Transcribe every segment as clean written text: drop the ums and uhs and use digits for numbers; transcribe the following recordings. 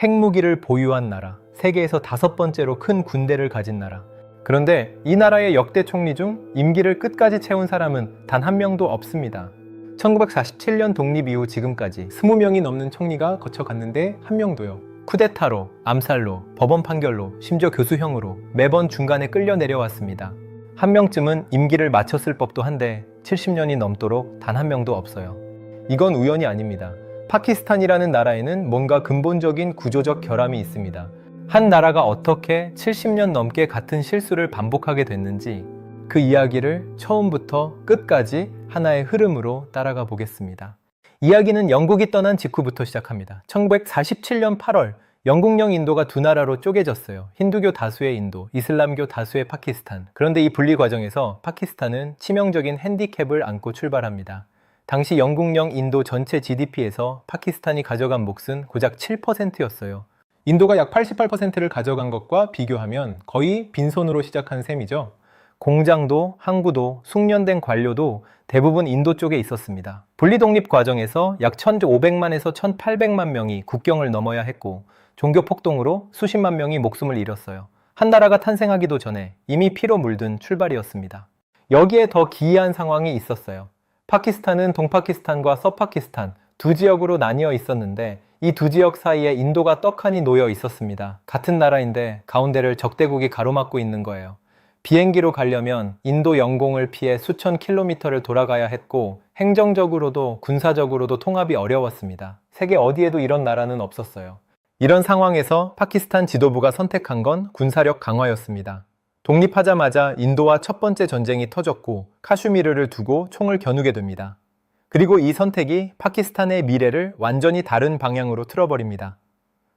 핵무기를 보유한 나라, 세계에서 5번째로 큰 군대를 가진 나라. 그런데 이 나라의 역대 총리 중 임기를 끝까지 채운 사람은 단 한 명도 없습니다. 1947년 독립 이후 지금까지 20명이 넘는 총리가 거쳐갔는데 한 명도요. 쿠데타로, 암살로, 법원 판결로, 심지어 교수형으로 매번 중간에 끌려 내려왔습니다. 한 명쯤은 임기를 마쳤을 법도 한데 70년이 넘도록 단 한 명도 없어요. 이건 우연이 아닙니다. 파키스탄이라는 나라에는 뭔가 근본적인 구조적 결함이 있습니다. 한 나라가 어떻게 70년 넘게 같은 실수를 반복하게 됐는지 그 이야기를 처음부터 끝까지 하나의 흐름으로 따라가 보겠습니다. 이야기는 영국이 떠난 직후부터 시작합니다. 1947년 8월 영국령 인도가 두 나라로 쪼개졌어요. 힌두교 다수의 인도, 이슬람교 다수의 파키스탄. 그런데 이 분리 과정에서 파키스탄은 치명적인 핸디캡을 안고 출발합니다. 당시 영국령 인도 전체 GDP에서 파키스탄이 가져간 몫은 고작 7%였어요. 인도가 약 88%를 가져간 것과 비교하면 거의 빈손으로 시작한 셈이죠. 공장도, 항구도, 숙련된 관료도 대부분 인도 쪽에 있었습니다. 분리독립 과정에서 약 1,500만에서 1,800만 명이 국경을 넘어야 했고 종교 폭동으로 수십만 명이 목숨을 잃었어요. 한 나라가 탄생하기도 전에 이미 피로 물든 출발이었습니다. 여기에 더 기이한 상황이 있었어요. 파키스탄은 동파키스탄과 서파키스탄 두 지역으로 나뉘어 있었는데 이 두 지역 사이에 인도가 떡하니 놓여 있었습니다. 같은 나라인데 가운데를 적대국이 가로막고 있는 거예요. 비행기로 가려면 인도 영공을 피해 수천 킬로미터를 돌아가야 했고 행정적으로도 군사적으로도 통합이 어려웠습니다. 세계 어디에도 이런 나라는 없었어요. 이런 상황에서 파키스탄 지도부가 선택한 건 군사력 강화였습니다. 독립하자마자 인도와 첫 번째 전쟁이 터졌고 카슈미르를 두고 총을 겨누게 됩니다. 그리고 이 선택이 파키스탄의 미래를 완전히 다른 방향으로 틀어버립니다.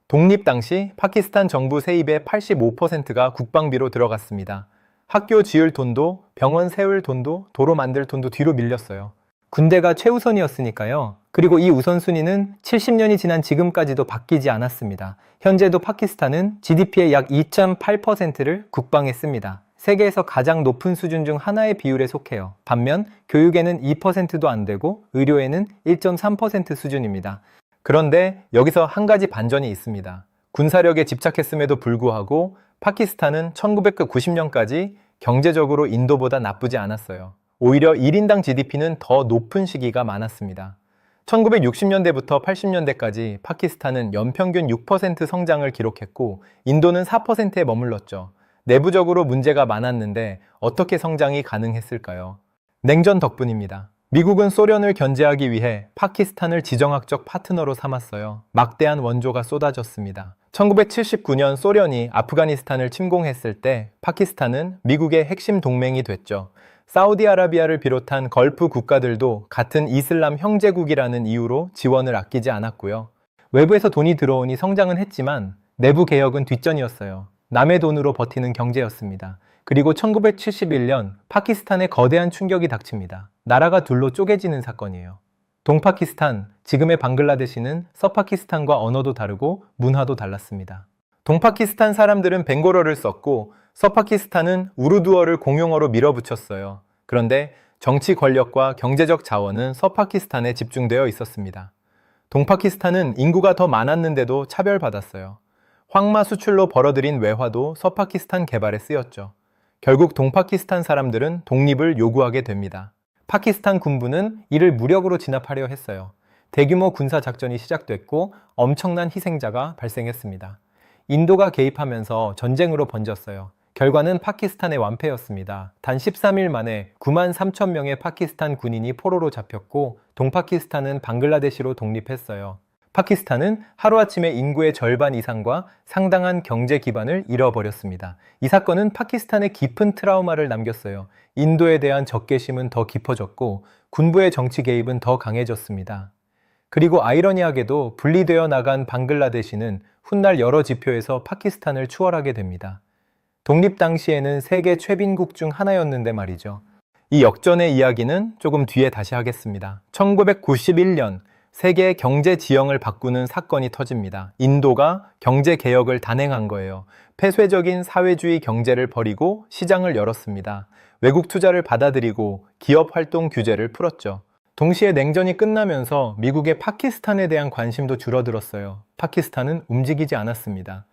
독립 당시 파키스탄 정부 세입의 85%가 국방비로 들어갔습니다. 학교 지을 돈도, 병원 세울 돈도, 도로 만들 돈도 뒤로 밀렸어요. 군대가 최우선이었으니까요. 그리고 이 우선순위는 70년이 지난 지금까지도 바뀌지 않았습니다. 현재도 파키스탄은 GDP의 약 2.8%를 국방에 씁니다. 세계에서 가장 높은 수준 중 하나의 비율에 속해요. 반면 교육에는 2%도 안 되고 의료에는 1.3% 수준입니다. 그런데 여기서 한 가지 반전이 있습니다. 군사력에 집착했음에도 불구하고 파키스탄은 1990년까지 경제적으로 인도보다 나쁘지 않았어요. 오히려 1인당 GDP는 더 높은 시기가 많았습니다. 1960년대부터 80년대까지 파키스탄은 연평균 6% 성장을 기록했고 인도는 4%에 머물렀죠. 내부적으로 문제가 많았는데 어떻게 성장이 가능했을까요? 냉전 덕분입니다. 미국은 소련을 견제하기 위해 파키스탄을 지정학적 파트너로 삼았어요. 막대한 원조가 쏟아졌습니다. 1979년 소련이 아프가니스탄을 침공했을 때 파키스탄은 미국의 핵심 동맹이 됐죠. 사우디아라비아를 비롯한 걸프 국가들도 같은 이슬람 형제국이라는 이유로 지원을 아끼지 않았고요. 외부에서 돈이 들어오니 성장은 했지만 내부 개혁은 뒷전이었어요. 남의 돈으로 버티는 경제였습니다. 그리고 1971년 파키스탄에 거대한 충격이 닥칩니다. 나라가 둘로 쪼개지는 사건이에요. 동파키스탄, 지금의 방글라데시는 서파키스탄과 언어도 다르고 문화도 달랐습니다. 동파키스탄 사람들은 벵골어를 썼고 서파키스탄은 우르두어를 공용어로 밀어붙였어요. 그런데 정치 권력과 경제적 자원은 서파키스탄에 집중되어 있었습니다. 동파키스탄은 인구가 더 많았는데도 차별받았어요. 황마 수출로 벌어들인 외화도 서파키스탄 개발에 쓰였죠. 결국 동파키스탄 사람들은 독립을 요구하게 됩니다. 파키스탄 군부는 이를 무력으로 진압하려 했어요. 대규모 군사작전이 시작됐고 엄청난 희생자가 발생했습니다. 인도가 개입하면서 전쟁으로 번졌어요. 결과는 파키스탄의 완패였습니다. 단 13일 만에 9만 3천 명의 파키스탄 군인이 포로로 잡혔고 동파키스탄은 방글라데시로 독립했어요. 파키스탄은 하루아침에 인구의 절반 이상과 상당한 경제 기반을 잃어버렸습니다. 이 사건은 파키스탄에 깊은 트라우마를 남겼어요. 인도에 대한 적개심은 더 깊어졌고 군부의 정치 개입은 더 강해졌습니다. 그리고 아이러니하게도 분리되어 나간 방글라데시는 훗날 여러 지표에서 파키스탄을 추월하게 됩니다. 독립 당시에는 세계 최빈국 중 하나였는데 말이죠. 이 역전의 이야기는 조금 뒤에 다시 하겠습니다. 1991년 세계 경제 지형을 바꾸는 사건이 터집니다. 인도가 경제 개혁을 단행한 거예요. 폐쇄적인 사회주의 경제를 버리고 시장을 열었습니다. 외국 투자를 받아들이고 기업 활동 규제를 풀었죠. 동시에 냉전이 끝나면서 미국의 파키스탄에 대한 관심도 줄어들었어요. 파키스탄은 움직이지 않았습니다.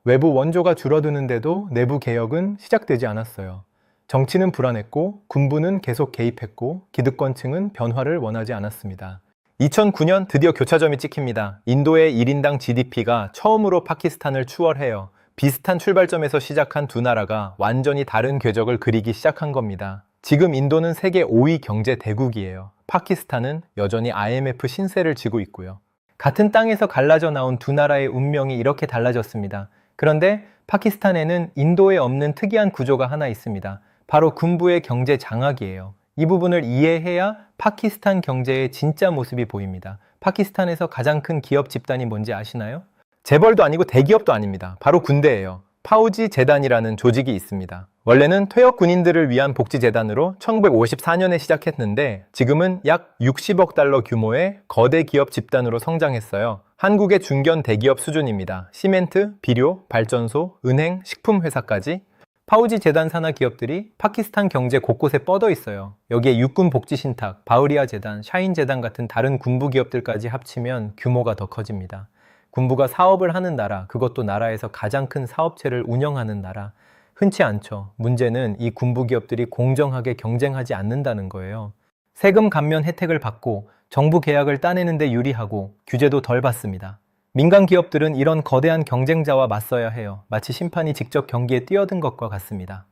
외부 원조가 줄어드는데도 내부 개혁은 시작되지 않았어요. 정치는 불안했고 군부는 계속 개입했고 기득권층은 변화를 원하지 않았습니다. 2009년 드디어 교차점이 찍힙니다. 인도의 1인당 GDP가 처음으로 파키스탄을 추월해요. 비슷한 출발점에서 시작한 두 나라가 완전히 다른 궤적을 그리기 시작한 겁니다. 지금 인도는 세계 5위 경제 대국이에요. 파키스탄은 여전히 IMF 신세를 지고 있고요. 같은 땅에서 갈라져 나온 두 나라의 운명이 이렇게 달라졌습니다. 그런데 파키스탄에는 인도에 없는 특이한 구조가 하나 있습니다. 바로 군부의 경제 장악이에요. 이 부분을 이해해야 파키스탄 경제의 진짜 모습이 보입니다. 파키스탄에서 가장 큰 기업 집단이 뭔지 아시나요? 재벌도 아니고 대기업도 아닙니다. 바로 군대예요. 파우지 재단이라는 조직이 있습니다. 원래는 퇴역 군인들을 위한 복지재단으로 1954년에 시작했는데 지금은 약 60억 달러 규모의 거대 기업 집단으로 성장했어요. 한국의 중견 대기업 수준입니다. 시멘트, 비료, 발전소, 은행, 식품회사까지 파우지 재단 산하 기업들이 파키스탄 경제 곳곳에 뻗어 있어요. 여기에 육군 복지 신탁, 바우리아 재단, 샤인 재단 같은 다른 군부 기업들까지 합치면 규모가 더 커집니다. 군부가 사업을 하는 나라, 그것도 나라에서 가장 큰 사업체를 운영하는 나라. 흔치 않죠. 문제는 이 군부 기업들이 공정하게 경쟁하지 않는다는 거예요. 세금 감면 혜택을 받고 정부 계약을 따내는데 유리하고 규제도 덜 받습니다. 민간 기업들은 이런 거대한 경쟁자와 맞서야 해요. 마치 심판이 직접 경기에 뛰어든 것과 같습니다.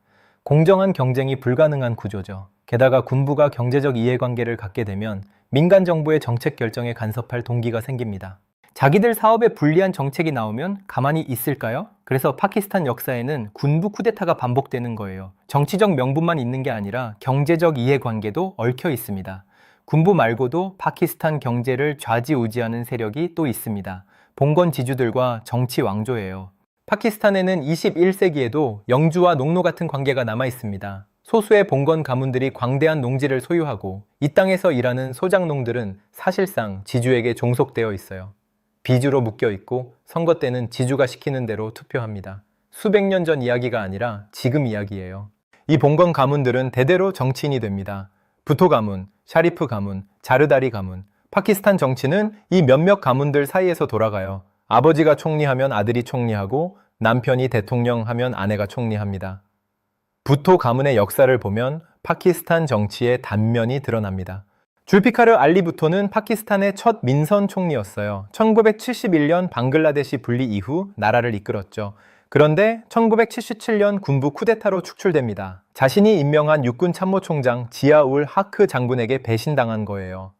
공정한 경쟁이 불가능한 구조죠. 게다가 군부가 경제적 이해관계를 갖게 되면 민간 정부의 정책 결정에 간섭할 동기가 생깁니다. 자기들 사업에 불리한 정책이 나오면 가만히 있을까요? 그래서 파키스탄 역사에는 군부 쿠데타가 반복되는 거예요. 정치적 명분만 있는 게 아니라 경제적 이해관계도 얽혀 있습니다. 군부 말고도 파키스탄 경제를 좌지우지하는 세력이 또 있습니다. 봉건 지주들과 정치 왕조예요. 파키스탄에는 21세기에도 영주와 농노 같은 관계가 남아 있습니다. 소수의 봉건 가문들이 광대한 농지를 소유하고 이 땅에서 일하는 소장농들은 사실상 지주에게 종속되어 있어요. 비주로 묶여 있고 선거 때는 지주가 시키는 대로 투표합니다. 수백 년 전 이야기가 아니라 지금 이야기예요. 이 봉건 가문들은 대대로 정치인이 됩니다. 부토 가문, 샤리프 가문, 자르다리 가문. 파키스탄 정치는 이 몇몇 가문들 사이에서 돌아가요. 아버지가 총리하면 아들이 총리하고 남편이 대통령 하면 아내가 총리합니다. 부토 가문의 역사를 보면 파키스탄 정치의 단면이 드러납니다. 줄피카르 알리 부토는 파키스탄의 첫 민선 총리였어요. 1971년 방글라데시 분리 이후 나라를 이끌었죠. 그런데 1977년 군부 쿠데타로 축출됩니다. 자신이 임명한 육군 참모총장 지아울 하크 장군에게 배신당한 거예요.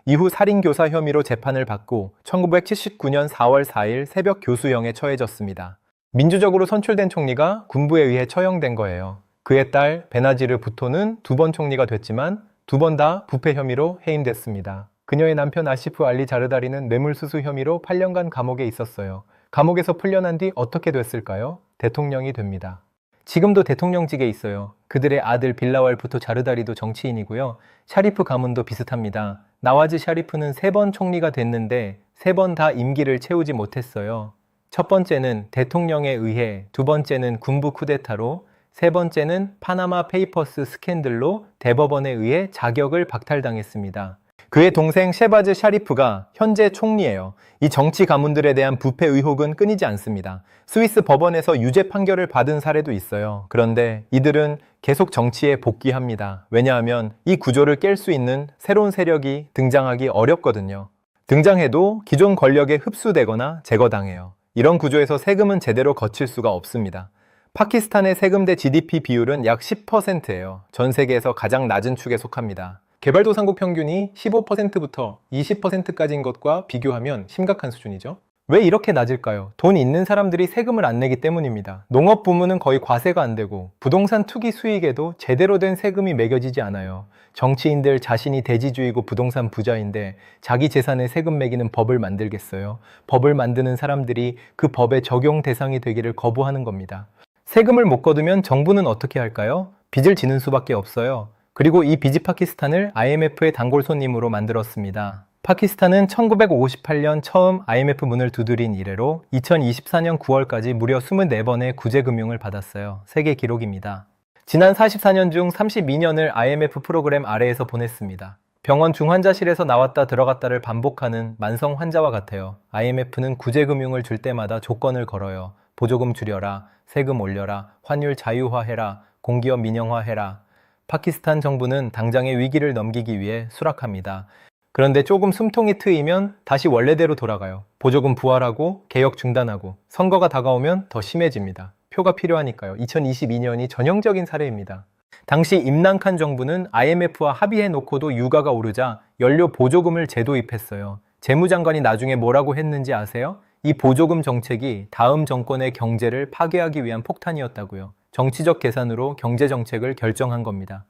이후 살인교사 혐의로 재판을 받고 1979년 4월 4일 새벽 교수형에 처해졌습니다. 민주적으로 선출된 총리가 군부에 의해 처형된 거예요. 그의 딸 베나지르 부토는 2번 총리가 됐지만 2번 다 부패 혐의로 해임됐습니다. 그녀의 남편 아시프 알리 자르다리는 뇌물수수 혐의로 8년간 감옥에 있었어요. 감옥에서 풀려난 뒤 어떻게 됐을까요? 대통령이 됩니다. 지금도 대통령직에 있어요. 그들의 아들 빌라왈 부토 자르다리도 정치인이고요. 샤리프 가문도 비슷합니다. 나와즈 샤리프는 3번 총리가 됐는데 3번 다 임기를 채우지 못했어요. 첫 번째는 대통령에 의해, 두 번째는 군부 쿠데타로, 세 번째는 파나마 페이퍼스 스캔들로 대법원에 의해 자격을 박탈당했습니다. 그의 동생 셰바즈 샤리프가 현재 총리예요. 이 정치 가문들에 대한 부패 의혹은 끊이지 않습니다. 스위스 법원에서 유죄 판결을 받은 사례도 있어요. 그런데 이들은 계속 정치에 복귀합니다. 왜냐하면 이 구조를 깰 수 있는 새로운 세력이 등장하기 어렵거든요. 등장해도 기존 권력에 흡수되거나 제거당해요. 이런 구조에서 세금은 제대로 거칠 수가 없습니다. 파키스탄의 세금 대 GDP 비율은 약 10%예요. 전 세계에서 가장 낮은 축에 속합니다. 개발도상국 평균이 15%부터 20%까지인 것과 비교하면 심각한 수준이죠. 왜 이렇게 낮을까요? 돈 있는 사람들이 세금을 안 내기 때문입니다. 농업 부문은 거의 과세가 안 되고 부동산 투기 수익에도 제대로 된 세금이 매겨지지 않아요. 정치인들 자신이 대지주이고 부동산 부자인데 자기 재산에 세금 매기는 법을 만들겠어요? 법을 만드는 사람들이 그 법의 적용 대상이 되기를 거부하는 겁니다. 세금을 못 거두면 정부는 어떻게 할까요? 빚을 지는 수밖에 없어요. 그리고 이 빚이 파키스탄을 IMF의 단골 손님으로 만들었습니다. 파키스탄은 1958년 처음 IMF 문을 두드린 이래로 2024년 9월까지 무려 24번의 구제금융을 받았어요. 세계 기록입니다. 지난 44년 중 32년을 IMF 프로그램 아래에서 보냈습니다. 병원 중환자실에서 나왔다 들어갔다를 반복하는 만성 환자와 같아요. IMF는 구제금융을 줄 때마다 조건을 걸어요. 보조금 줄여라, 세금 올려라, 환율 자유화해라, 공기업 민영화해라. 파키스탄 정부는 당장의 위기를 넘기기 위해 수락합니다. 그런데 조금 숨통이 트이면 다시 원래대로 돌아가요. 보조금 부활하고 개혁 중단하고 선거가 다가오면 더 심해집니다. 표가 필요하니까요. 2022년이 전형적인 사례입니다. 당시 임란칸 정부는 IMF와 합의해놓고도 유가가 오르자 연료 보조금을 재도입했어요. 재무장관이 나중에 뭐라고 했는지 아세요? 이 보조금 정책이 다음 정권의 경제를 파괴하기 위한 폭탄이었다고요. 정치적 계산으로 경제 정책을 결정한 겁니다.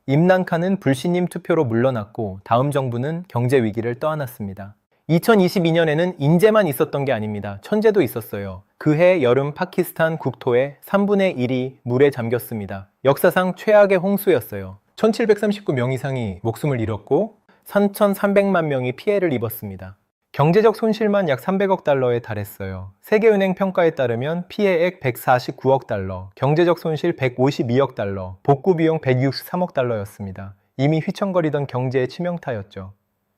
임란칸은 불신임 투표로 물러났고 다음 정부는 경제 위기를 떠안았습니다. 2022년에는 인재만 있었던 게 아닙니다. 천재도 있었어요. 그해 여름 파키스탄 국토의 3분의 1이 물에 잠겼습니다. 역사상 최악의 홍수였어요. 1739명 이상이 목숨을 잃었고 3,300만 명이 피해를 입었습니다. 경제적 손실만 약 300억 달러에 달했어요. 세계은행 평가에 따르면 피해액 149억 달러, 경제적 손실 152억 달러, 복구 비용 163억 달러였습니다. 이미 휘청거리던 경제의 치명타였죠.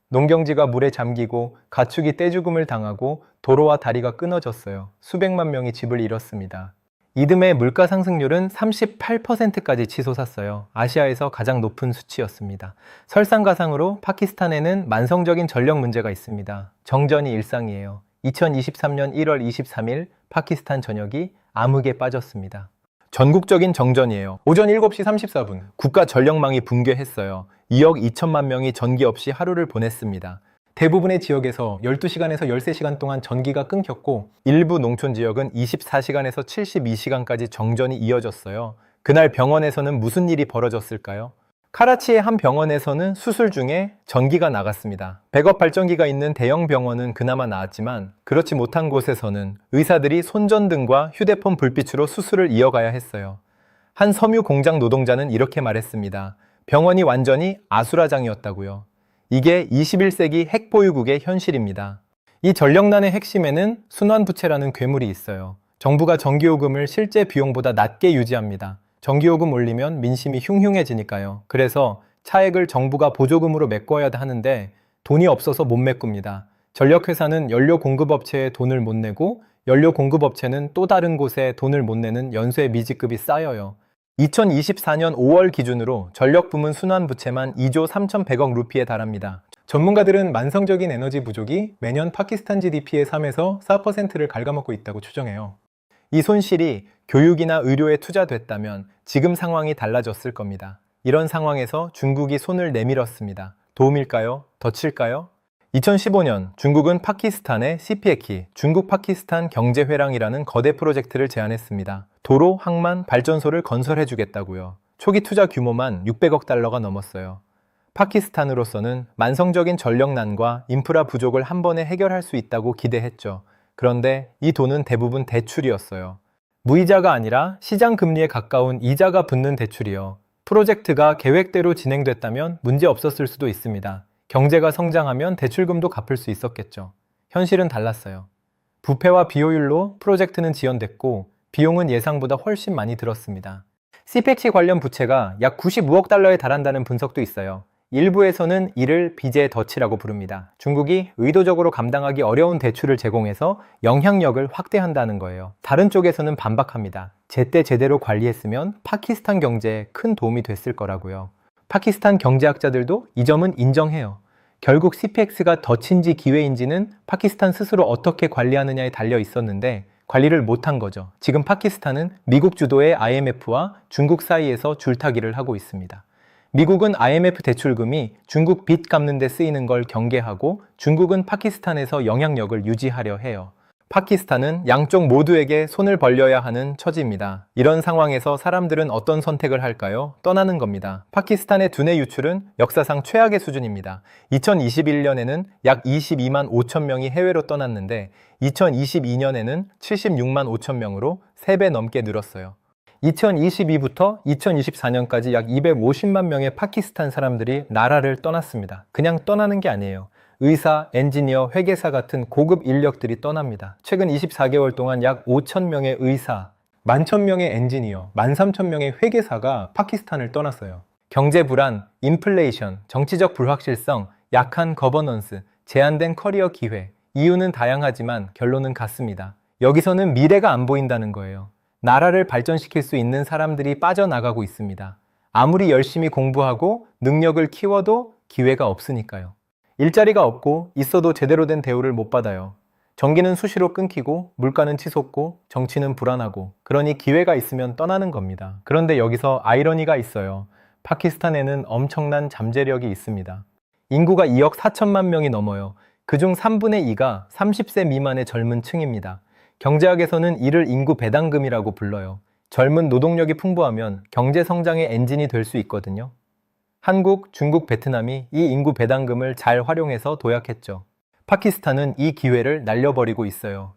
농경지가 물에 잠기고 가축이 떼죽음을 당하고 도로와 다리가 끊어졌어요. 수백만 명이 집을 잃었습니다. 이듬해 물가 상승률은 38%까지 치솟았어요. 아시아에서 가장 높은 수치였습니다. 설상가상으로 파키스탄에는 만성적인 전력 문제가 있습니다. 정전이 일상이에요. 2023년 1월 23일 파키스탄 전역이 암흑에 빠졌습니다. 전국적인 정전이에요. 오전 7시 34분 국가 전력망이 붕괴했어요. 2억 2천만 명이 전기 없이 하루를 보냈습니다. 대부분의 지역에서 12시간에서 13시간 동안 전기가 끊겼고 일부 농촌 지역은 24시간에서 72시간까지 정전이 이어졌어요. 그날 병원에서는 무슨 일이 벌어졌을까요? 카라치의 한 병원에서는 수술 중에 전기가 나갔습니다. 백업 발전기가 있는 대형 병원은 그나마 나았지만 그렇지 못한 곳에서는 의사들이 손전등과 휴대폰 불빛으로 수술을 이어가야 했어요. 한 섬유 공장 노동자는 이렇게 말했습니다. 병원이 완전히 아수라장이었다고요. 이게 21세기 핵보유국의 현실입니다. 이 전력난의 핵심에는 순환부채라는 괴물이 있어요. 정부가 전기요금을 실제 비용보다 낮게 유지합니다. 전기요금 올리면 민심이 흉흉해지니까요. 그래서 차액을 정부가 보조금으로 메꿔야 하는데 돈이 없어서 못 메꿉니다. 전력회사는 연료공급업체에 돈을 못 내고 연료공급업체는 또 다른 곳에 돈을 못 내는 연쇄 미지급이 쌓여요. 2024년 5월 기준으로 전력부문 순환부채만 2조 3,100억 루피에 달합니다. 전문가들은 만성적인 에너지 부족이 매년 파키스탄 GDP의 3에서 4%를 갉아먹고 있다고 추정해요. 이 손실이 교육이나 의료에 투자됐다면 지금 상황이 달라졌을 겁니다. 이런 상황에서 중국이 손을 내밀었습니다. 도움일까요? 덧칠까요? 2015년 중국은 파키스탄에 CPEC, 중국-파키스탄 경제회랑이라는 거대 프로젝트를 제안했습니다. 도로, 항만, 발전소를 건설해 주겠다고요. 초기 투자 규모만 600억 달러가 넘었어요. 파키스탄으로서는 만성적인 전력난과 인프라 부족을 한 번에 해결할 수 있다고 기대했죠. 그런데 이 돈은 대부분 대출이었어요. 무이자가 아니라 시장 금리에 가까운 이자가 붙는 대출이요. 프로젝트가 계획대로 진행됐다면 문제 없었을 수도 있습니다. 경제가 성장하면 대출금도 갚을 수 있었겠죠. 현실은 달랐어요. 부패와 비효율로 프로젝트는 지연됐고 비용은 예상보다 훨씬 많이 들었습니다. CPEC 관련 부채가 약 95억 달러에 달한다는 분석도 있어요. 일부에서는 이를 빚의 덫이라고 부릅니다. 중국이 의도적으로 감당하기 어려운 대출을 제공해서 영향력을 확대한다는 거예요. 다른 쪽에서는 반박합니다. 제때 제대로 관리했으면 파키스탄 경제에 큰 도움이 됐을 거라고요. 파키스탄 경제학자들도 이 점은 인정해요. 결국 CPEC가 덫인지 기회인지는 파키스탄 스스로 어떻게 관리하느냐에 달려 있었는데 관리를 못한 거죠. 지금 파키스탄은 미국 주도의 IMF와 중국 사이에서 줄타기를 하고 있습니다. 미국은 IMF 대출금이 중국 빚 갚는 데 쓰이는 걸 경계하고 중국은 파키스탄에서 영향력을 유지하려 해요. 파키스탄은 양쪽 모두에게 손을 벌려야 하는 처지입니다. 이런 상황에서 사람들은 어떤 선택을 할까요? 떠나는 겁니다. 파키스탄의 두뇌 유출은 역사상 최악의 수준입니다. 2021년에는 약 22만 5천 명이 해외로 떠났는데 2022년에는 76만 5천 명으로 3배 넘게 늘었어요. 2022부터 2024년까지 약 250만 명의 파키스탄 사람들이 나라를 떠났습니다. 그냥 떠나는 게 아니에요. 의사, 엔지니어, 회계사 같은 고급 인력들이 떠납니다. 최근 24개월 동안 약 5천 명의 의사, 11,000명의 엔지니어, 13,000명의 회계사가 파키스탄을 떠났어요. 경제 불안, 인플레이션, 정치적 불확실성, 약한 거버넌스, 제한된 커리어 기회. 이유는 다양하지만 결론은 같습니다. 여기서는 미래가 안 보인다는 거예요. 나라를 발전시킬 수 있는 사람들이 빠져나가고 있습니다. 아무리 열심히 공부하고 능력을 키워도 기회가 없으니까요. 일자리가 없고 있어도 제대로 된 대우를 못 받아요. 전기는 수시로 끊기고 물가는 치솟고 정치는 불안하고 그러니 기회가 있으면 떠나는 겁니다. 그런데 여기서 아이러니가 있어요. 파키스탄에는 엄청난 잠재력이 있습니다. 인구가 2억 4천만 명이 넘어요. 그중 3분의 2가 30세 미만의 젊은 층입니다. 경제학에서는 이를 인구 배당금이라고 불러요. 젊은 노동력이 풍부하면 경제 성장의 엔진이 될 수 있거든요. 한국, 중국, 베트남이 이 인구 배당금을 잘 활용해서 도약했죠. 파키스탄은 이 기회를 날려버리고 있어요.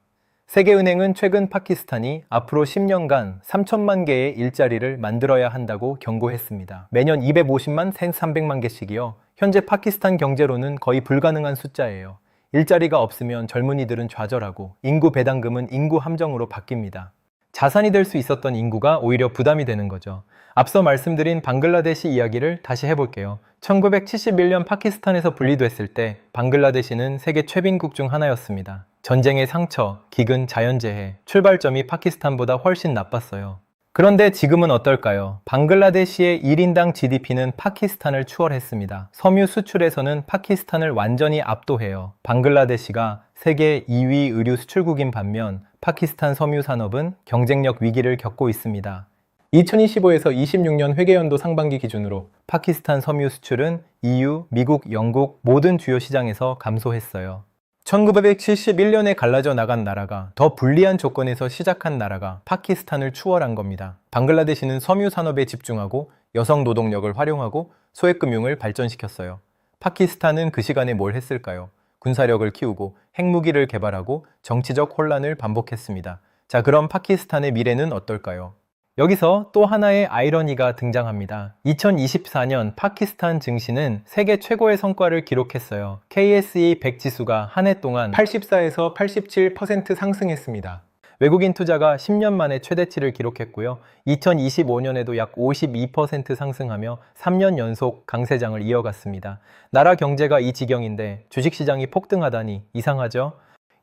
세계은행은 최근 파키스탄이 앞으로 10년간 3천만 개의 일자리를 만들어야 한다고 경고했습니다. 매년 250만, 1,300만 개씩이요. 현재 파키스탄 경제로는 거의 불가능한 숫자예요. 일자리가 없으면 젊은이들은 좌절하고 인구 배당금은 인구 함정으로 바뀝니다. 자산이 될 수 있었던 인구가 오히려 부담이 되는 거죠. 앞서 말씀드린 방글라데시 이야기를 다시 해볼게요. 1971년 파키스탄에서 분리됐을 때 방글라데시는 세계 최빈국 중 하나였습니다. 전쟁의 상처, 기근, 자연재해, 출발점이 파키스탄보다 훨씬 나빴어요. 그런데 지금은 어떨까요? 방글라데시의 1인당 GDP는 파키스탄을 추월했습니다. 섬유 수출에서는 파키스탄을 완전히 압도해요. 방글라데시가 세계 2위 의류 수출국인 반면 파키스탄 섬유 산업은 경쟁력 위기를 겪고 있습니다. 2025에서 26년 회계연도 상반기 기준으로 파키스탄 섬유 수출은 EU, 미국, 영국 모든 주요 시장에서 감소했어요. 1971년에 갈라져 나간 나라가 더 불리한 조건에서 시작한 나라가 파키스탄을 추월한 겁니다. 방글라데시는 섬유 산업에 집중하고 여성 노동력을 활용하고 소액금융을 발전시켰어요. 파키스탄은 그 시간에 뭘 했을까요? 군사력을 키우고 핵무기를 개발하고 정치적 혼란을 반복했습니다. 자, 그럼 파키스탄의 미래는 어떨까요? 여기서 또 하나의 아이러니가 등장합니다. 2024년 파키스탄 증시는 세계 최고의 성과를 기록했어요. KSE 100 지수가 한 해 동안 84에서 87% 상승했습니다. 외국인 투자가 10년 만에 최대치를 기록했고요. 2025년에도 약 52% 상승하며 3년 연속 강세장을 이어갔습니다. 나라 경제가 이 지경인데 주식시장이 폭등하다니 이상하죠?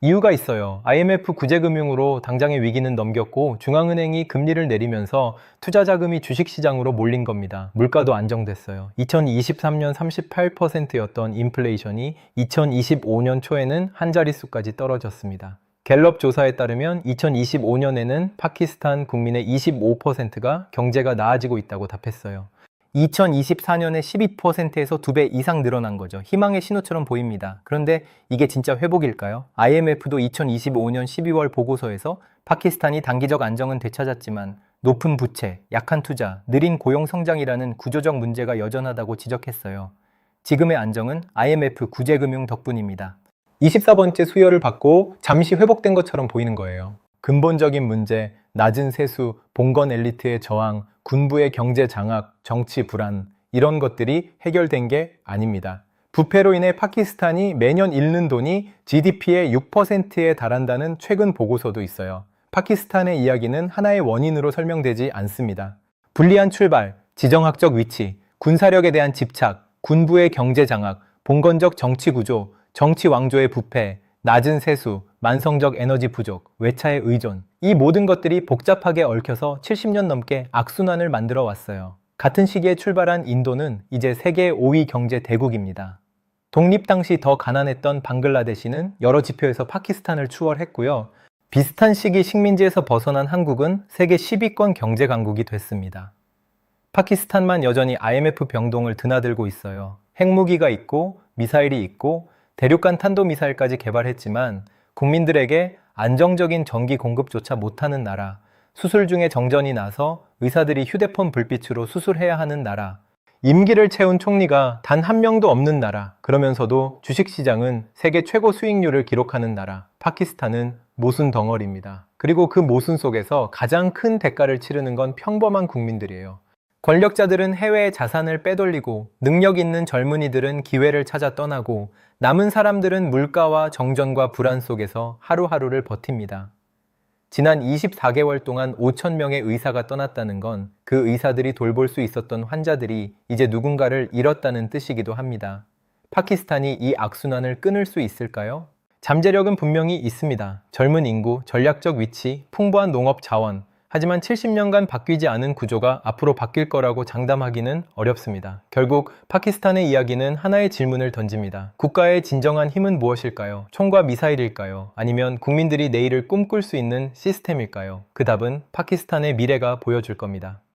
이유가 있어요. IMF 구제금융으로 당장의 위기는 넘겼고 중앙은행이 금리를 내리면서 투자자금이 주식시장으로 몰린 겁니다. 물가도 안정됐어요. 2023년 38%였던 인플레이션이 2025년 초에는 한 자릿수까지 떨어졌습니다. 갤럽 조사에 따르면 2025년에는 파키스탄 국민의 25%가 경제가 나아지고 있다고 답했어요. 2024년에 12%에서 2배 이상 늘어난 거죠. 희망의 신호처럼 보입니다. 그런데 이게 진짜 회복일까요? IMF도 2025년 12월 보고서에서 파키스탄이 단기적 안정은 되찾았지만 높은 부채, 약한 투자, 느린 고용 성장이라는 구조적 문제가 여전하다고 지적했어요. 지금의 안정은 IMF 구제금융 덕분입니다. 24번째 수혈을 받고 잠시 회복된 것처럼 보이는 거예요. 근본적인 문제, 낮은 세수, 봉건 엘리트의 저항, 군부의 경제 장악, 정치 불안 이런 것들이 해결된 게 아닙니다. 부패로 인해 파키스탄이 매년 잃는 돈이 GDP의 6%에 달한다는 최근 보고서도 있어요. 파키스탄의 이야기는 하나의 원인으로 설명되지 않습니다. 불리한 출발, 지정학적 위치, 군사력에 대한 집착, 군부의 경제 장악, 봉건적 정치 구조, 정치 왕조의 부패, 낮은 세수, 만성적 에너지 부족, 외차의 의존 이 모든 것들이 복잡하게 얽혀서 70년 넘게 악순환을 만들어 왔어요. 같은 시기에 출발한 인도는 이제 세계 5위 경제 대국입니다. 독립 당시 더 가난했던 방글라데시는 여러 지표에서 파키스탄을 추월했고요. 비슷한 시기 식민지에서 벗어난 한국은 세계 10위권 경제 강국이 됐습니다. 파키스탄만 여전히 IMF 병동을 드나들고 있어요. 핵무기가 있고 미사일이 있고 대륙간 탄도미사일까지 개발했지만 국민들에게 안정적인 전기 공급조차 못하는 나라, 수술 중에 정전이 나서 의사들이 휴대폰 불빛으로 수술해야 하는 나라, 임기를 채운 총리가 단 한 명도 없는 나라, 그러면서도 주식시장은 세계 최고 수익률을 기록하는 나라, 파키스탄은 모순 덩어리입니다. 그리고 그 모순 속에서 가장 큰 대가를 치르는 건 평범한 국민들이에요. 권력자들은 해외에 자산을 빼돌리고 능력 있는 젊은이들은 기회를 찾아 떠나고 남은 사람들은 물가와 정전과 불안 속에서 하루하루를 버팁니다. 지난 24개월 동안 5,000명의 의사가 떠났다는 건 그 의사들이 돌볼 수 있었던 환자들이 이제 누군가를 잃었다는 뜻이기도 합니다. 파키스탄이 이 악순환을 끊을 수 있을까요? 잠재력은 분명히 있습니다. 젊은 인구, 전략적 위치, 풍부한 농업 자원. 하지만 70년간 바뀌지 않은 구조가 앞으로 바뀔 거라고 장담하기는 어렵습니다. 결국 파키스탄의 이야기는 하나의 질문을 던집니다. 국가의 진정한 힘은 무엇일까요? 총과 미사일일까요? 아니면 국민들이 내일을 꿈꿀 수 있는 시스템일까요? 그 답은 파키스탄의 미래가 보여줄 겁니다.